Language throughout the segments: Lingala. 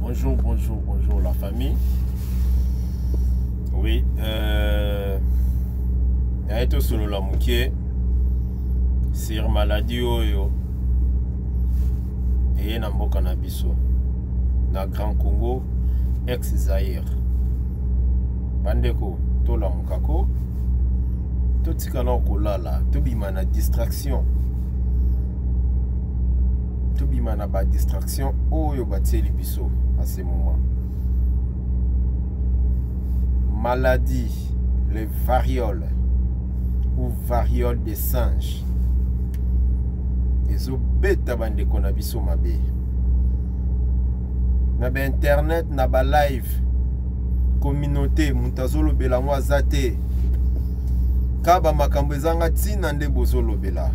Bonjour la famille. Oui, été solo la mouké sur maladie oyo et na mboka na biso na Grand Congo ex Zaïre. Bandeko to la mukako to tikana kolala to bima na distraction. To bima na ba distraction oyo batieli biso à ce moment. Maladie, les varioles ou variole des singes. Les obètes bande qu'on a biso mabe. Na ba internet, na ba live, communauté, muntazolo bela mwa zate. Kaba makambo ezanga tina nde bozolo bela.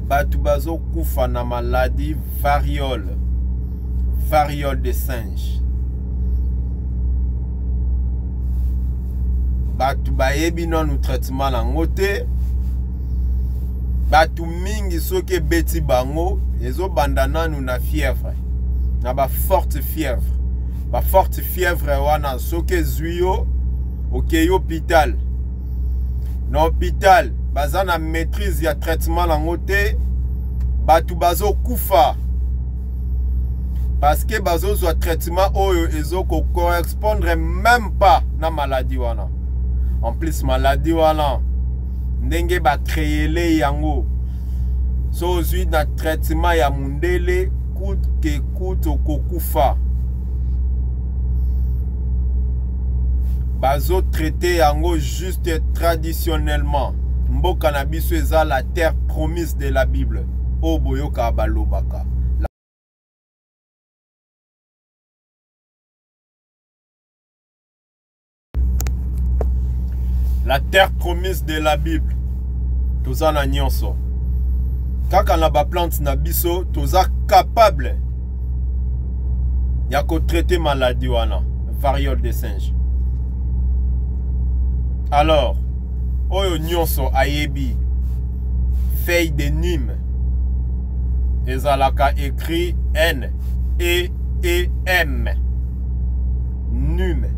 Batu bazo kufa na maladie variole des singes. Batu bayebi non traitement la ngote. Batu mingi soke beti bango ezo bandana nou na fièvre. Na ba forte fièvre. Ba forte fièvre wana soke zuyo okeyo hôpital. Na hôpital baza na maîtrise ya traitement la ngote. Batu bazo kufa. Parce que bazo zo traitement oyo ezo ko correspondre même pas na maladie wana. En plus maladie wana ndenge ba créer le yango. So zui na traitement ya mundele coûte que coûte kokufa. Bazo traiter yango juste traditionnellement. Mboka na biso eza la terre promise de la Bible. Oboyoka balobaka. La terre promise de la Bible. Toza na nyonso. Kaka na ba plante na biso, toza capable ya ko traiter maladie wana, variole des singes. Alors, oyo nyonso ayebi feuille de Nîmes. Ezalaka écrit N-E-E-M. Nîmes.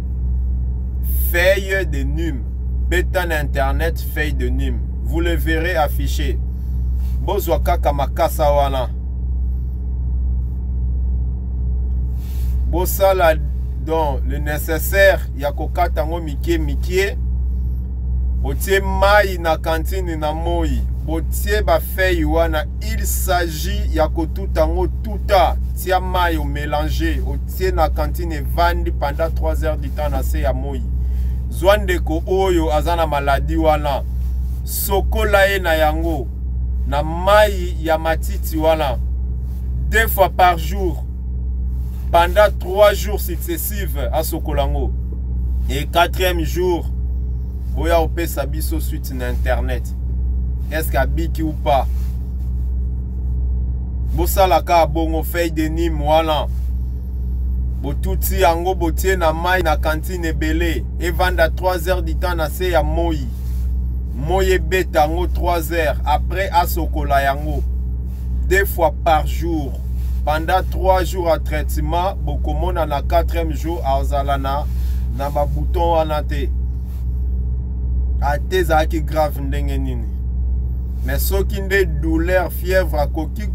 Feuille de Nîmes. Bêta internet feuille de Nîmes. Vous le verrez affiché. Bozwaka kamakasa wana. Bosala donc le nécessaire ya kokatango mikie. Botie mai na cantine na moi. Botie ba feuille wana. Il s'agit ya kotutango tuta. Tia mai au mélanger. Otie na cantine vandi pendant 3 heures du temps na se ya moi. Zwandeko oyo azana maladie wana sokola ye na yango na mai ya matiti wana 2 fois par jour pendant 3 jours successifs à sokolango et 4e jour boya opesa biso suite na internet est-ce qu'abiki ou pas bosalaka bongo feuille de Nîmes wana Botouti yango botie na mai na cantine ebele et vanda 3 heures du temps na se ya moi. Moi beta yango 3 heures après asokola yango 2 fois par jour. Pendant 3 jours à traitement, bokomona na 4e jour azalana na ba bouton wana te. Ateza ki grave ndenge nini. Mais soki nde douleur, fièvre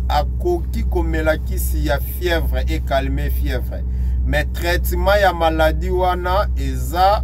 akoki komela kisi ya fièvre et calmer fièvre. Mais traitement ya maladie wana eza